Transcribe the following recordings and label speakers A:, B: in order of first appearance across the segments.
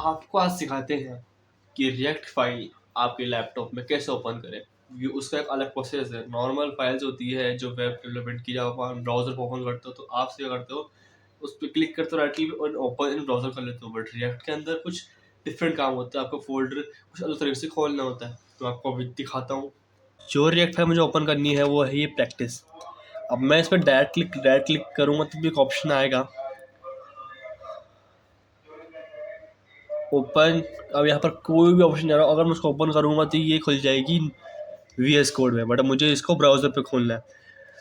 A: आपको आज सिखाते हैं कि रिएक्ट फाइल आपके लैपटॉप में कैसे ओपन करें। ये उसका एक अलग प्रोसेस है। नॉर्मल फाइल्स होती है जो वेब डेवलपमेंट की, जब आप ब्राउजर को ओपन करते हो तो आप क्या करते हो, उस पर क्लिक करते हो राइट क्लिक और ओपन इन ब्राउजर कर लेते हो। बट रिएक्ट के अंदर कुछ डिफरेंट काम होता है, आपको फोल्डर कुछ अलग तरीके से खोलना होता है। तो आपको अभी दिखाता हूँ। जो रिएक्ट फाइल मुझे ओपन करनी है वो है ये प्रैक्टिस। अब मैं इस पर डायरेक्ट क्लिक करूँगा तो भी एक ऑप्शन आएगा ओपन। अब यहाँ पर कोई भी ऑप्शन नहीं आ रहा। अगर मैं उसको ओपन करूँगा तो ये खुल जाएगी VS कोड में, बट मुझे इसको ब्राउज़र पे खोलना है।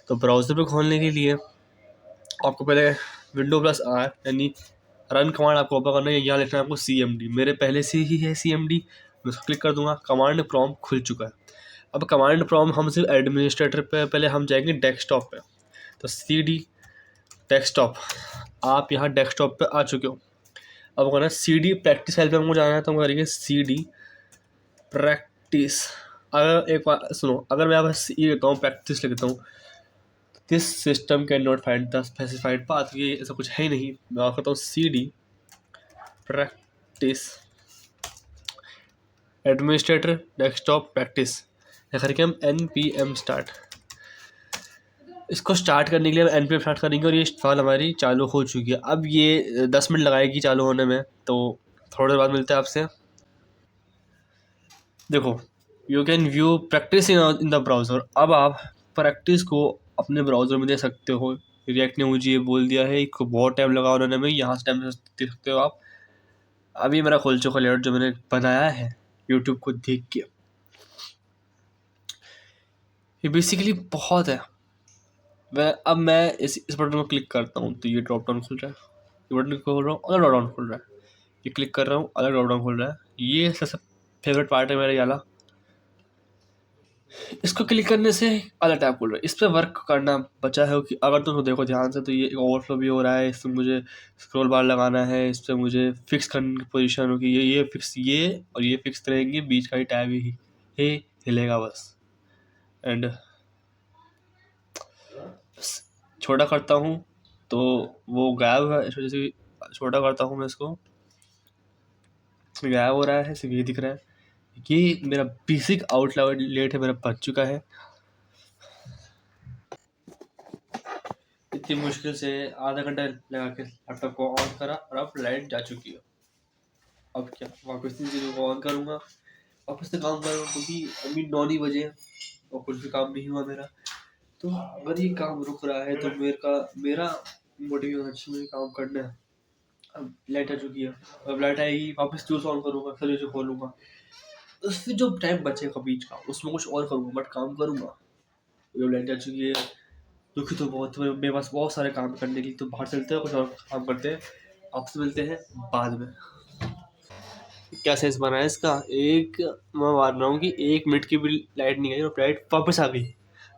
A: तो ब्राउज़र पे खोलने के लिए आपको पहले Windows+R यानी रन कमांड आपको ओपन करना है। यहाँ लिखना है आपको CMD। मेरे पहले से ही है CMD, मैं उसको क्लिक कर दूंगा। कमांड प्रॉम्प्ट खुल चुका है। अब कमांड प्रॉम्प्ट हम सिर्फ एडमिनिस्ट्रेटर पे पहले हम जाएंगे डेस्कटॉप पे। तो CD डेस्कटॉप, आप यहाँ डेस्कटॉप पे आ चुके हो। अब करना CD प्रैक्टिस फाइल पे हमको जाना है, तो हम करेंगे CD प्रैक्टिस। अगर एक बार सुनो, अगर मैं यहाँ पर ये लिखता हूँ प्रैक्टिस लिखता हूँ, this system can not find the specified path, ये ऐसा कुछ है ही नहीं। मैं करता हूँ CD practice administrator desktop practice, करके हम NPM स्टार्ट। इसको स्टार्ट करने के लिए हम NPM स्टार्ट करेंगे और ये फाइल हमारी चालू हो चुकी है। अब ये 10 मिनट लगाएगी चालू होने में, तो थोड़ी देर बाद मिलते हैं आपसे। देखो, you can view practice in the browser. अब आप प्रैक्टिस को अपने ब्राउज़र में दे सकते हो। रिएक्ट ने मुझे ये बोल दिया है कि बहुत टाइम लगा उन्होंने, में यहाँ से टाइम देख सकते हो आप। अभी मेरा खुल चुका लेआउट जो मैंने बनाया है यूट्यूब को देख के। ये बेसिकली बहुत है। अब मैं इस बटन को क्लिक करता हूँ तो ये ड्रॉप डाउन खुल रहा है। ये बटन खोल रहा हूँ, अलग ड्रॉप डाउन खुल रहा है। ये क्लिक कर रहा हूँ, अलग ड्रॉप डाउन खुल रहा है। ये सबसे फेवरेट पार्ट है मेरा ये वाला। इसको क्लिक करने से अलग टैब खुल रहा है। इस पर वर्क करना बचा है कि अगर तुम देखो ध्यान से तो ये ओवरफ्लो भी हो रहा है। इसमें मुझे स्क्रॉल बार लगाना है, इस पर मुझे फिक्स करने की पोजीशन होगी। ये फिक्स, ये और ये फिक्स रहेंगे, बीच का ही टैब ही हिलेगा बस। एंड छोटा करता हूँ तो वो गायब है, इस वजह से छोटा करता हूँ मैं इसको, गायब हो रहा है, सिर्फ ये दिख रहा है। ये मेरा बेसिक आउटलेट है, मेरा बन चुका है। इतनी मुश्किल से आधा घंटा लगा के लैपटॉप को ऑन करा और अब लाइट जा चुकी है। अब क्या, वापस से चीज़ों को ऑन करूँगा, वापस से काम करूँगा, क्योंकि अभी 9 ही बजे हैं और कुछ भी काम नहीं हुआ मेरा। तो अगर ये काम रुक रहा है तो मेरा मोटिवेशन मुझे काम करना है। अब लाइट आ चुकी है, अब लाइट आएगी वापस जूस ऑन करूँगा, फिर उसे खोलूँगा। उससे जो टाइम बचेगा बीच का उसमें कुछ और करूँगा, बट काम करूँगा। जब लाइट आ चुकी है दुखी तो बहुत, मेरे पास बहुत सारे काम करने के लिए, तो बाहर चलते हैं कुछ और काम करते हैं। आपसे मिलते हैं बाद में। क्या सेंस बना है इसका, एक मैं मान रहा हूँ कि 1 मिनट की भी लाइट नहीं आई और लाइट वापस आ गई।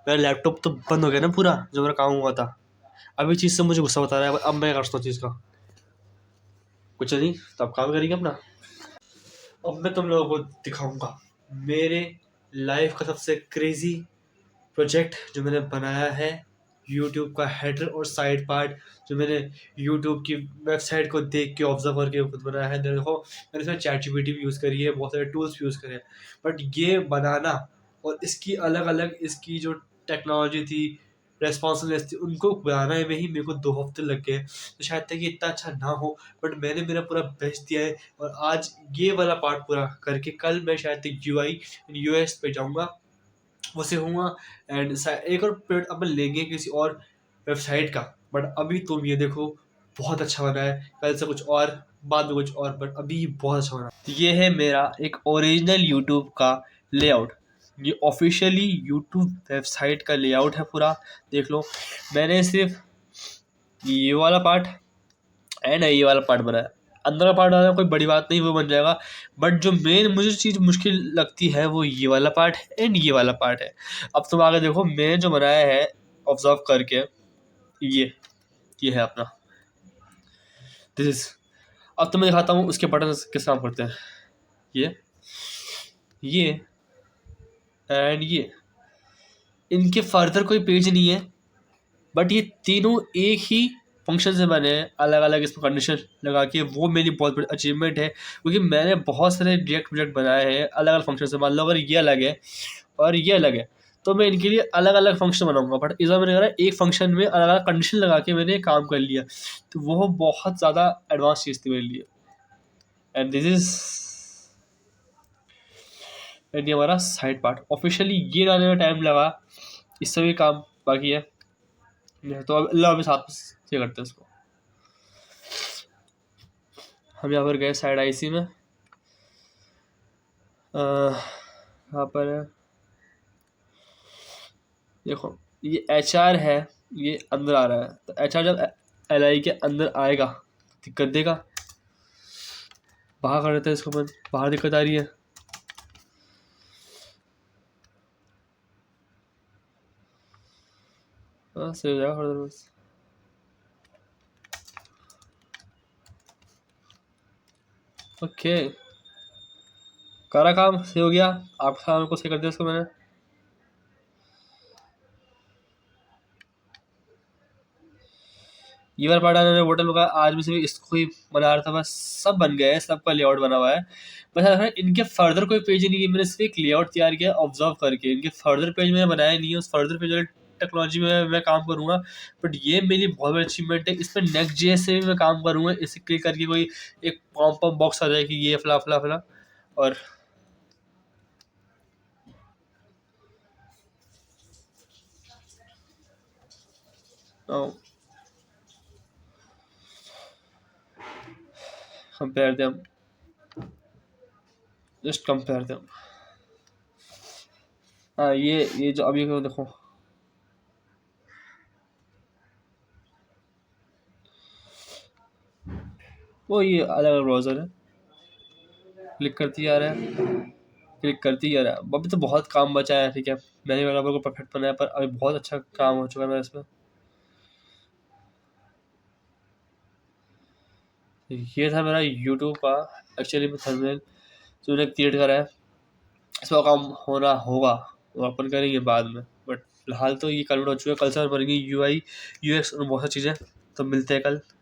A: मेरा लैपटॉप तो बंद हो गया ना पूरा, जो मेरा काम हुआ था। अभी चीज़ से मुझे गुस्सा बता रहा है। अब मैं कर सकता हूँ चीज़ का कुछ नहीं, तो आप काम करेंगे अपना। अब मैं तुम लोगों को दिखाऊंगा मेरे लाइफ का सबसे क्रेजी प्रोजेक्ट जो मैंने बनाया है। यूट्यूब का हेडर और साइड पार्ट जो मैंने यूट्यूब की वेबसाइट को देख के ऑब्जर्व करके खुद बनाया है। देखो, मैंने इसमें ChatGPT भी यूज़ करी है, बहुत सारे टूल्स भी यूज़ करे हैं, बट ये बनाना और इसकी अलग अलग इसकी जो टेक्नोलॉजी थी, रेस्पॉन्सिबिलिटी थी, उनको बनाना में ही मेरे को 2 हफ्ते लग गए। तो शायद तक ये इतना अच्छा ना हो, बट मैंने मेरा पूरा बेस्ट दिया है। और आज ये वाला पार्ट पूरा करके कल मैं शायद तक US पे जाऊँगा, वो सीखूँगा। एंड एक और पेड अपन लेंगे किसी और वेबसाइट का। बट अभी तुम ये देखो, बहुत अच्छा बना है। कल से कुछ और, बाद में कुछ और, बट अभी बहुत अच्छा बना। तो ये है मेरा एक ओरिजिनल यूट्यूब का लेआउट। ये ऑफिशियली यूट्यूब वेबसाइट का लेआउट है पूरा, देख लो। मैंने सिर्फ ये वाला पार्ट एंड ये वाला पार्ट बनाया। अंदर का पार्ट बनाना कोई बड़ी बात नहीं, वो बन जाएगा। बट जो मेन मुझे चीज़ मुश्किल लगती है वो ये वाला पार्ट है एंड ये वाला पार्ट है। अब तुम आगे देखो, मैंने जो बनाया है ऑब्जर्व करके, ये है अपना दिस इज। अब तो मैं दिखाता हूँ उसके बटन किस काम करते हैं। ये एंड ये, इनके फर्दर कोई पेज नहीं है, बट ये तीनों एक ही फंक्शन से बने अलग अलग इसमें कंडीशन लगा के, वो मेरी बहुत बड़ी अचीवमेंट है, क्योंकि मैंने बहुत सारे रिएक्ट प्रोजेक्ट बनाए हैं अलग अलग फंक्शन से। मान लो अगर ये अलग है और ये अलग है, तो मैं इनके लिए अलग अलग फंक्शन बनाऊंगा, बट इस बार मैंने करा एक फंक्शन में अलग अलग कंडीशन लगा के मैंने काम कर लिया, तो वो बहुत ज़्यादा एडवांस चीज़ थी मेरे लिए। एंड दिस इज एंड ये हमारा साइड पार्ट ऑफिशियली ये डालने में टाइम लगा, इससे भी काम बाकी है, तो अब अल्लाह अभी साथ से करते हैं इसको। हम यहाँ पर गए साइड आईसी में, यहाँ पर है देखो, ये HR है, ये अंदर आ रहा है, तो HR जब LI के अंदर आएगा दिक्कत देगा, बाहर कर देते हैं इसको बंद, बाहर दिक्कत आ रही है। हाँ सही हो जाएगा थोड़ा देर बस। ओके करा काम, सही हो गया। आपके सामने को सही कर दिया इसको मैंने। ये वाला पार्ट मैंने होटल का आज भी सिर्फ इसको ही बना रहा था बस, सब बन गए हैं, सबका लेआउट बना हुआ है, बस यार इनके फर्दर कोई पेज नहीं है, मैंने सिर्फ एक लेआउट तैयार किया ऑब्जर्व करके, इनके फर्दर पेज मैंने बनाया नहीं है, उस फर्दर पेज वाले टेक्नोलॉजी में मैं काम करूंगा। बट ये मेरी बहुत बड़ी अचीवमेंट है, इस पर नेक्स्ट JS से भी मैं काम करूंगा, इसे क्लिक करके कोई एक पॉप अप बॉक्स आ जाए कि ये फला फला फला, और compare them, just compare them. हाँ ये जो अभी देखो, वो ये अलग अलग ब्राउज़र है, क्लिक करती जा रहा है, क्लिक करती जा रहा है। अभी तो बहुत काम बचा है, ठीक है, मैंने डेवलपर को परफेक्ट बनाया, पर अभी बहुत अच्छा काम हो चुका है मेरा इसमें। ये था मेरा यूट्यूब का एक्चुअली में थंबनेल जो मैंने क्रिएट करा है, इस पर काम होना होगा वो अपन करेंगे बाद में, बट फिलहाल तो ये कन्वर्ट हो चुका है। कल से बनेंगी UI UX और बहुत सी चीज़ें, तो मिलते हैं कल।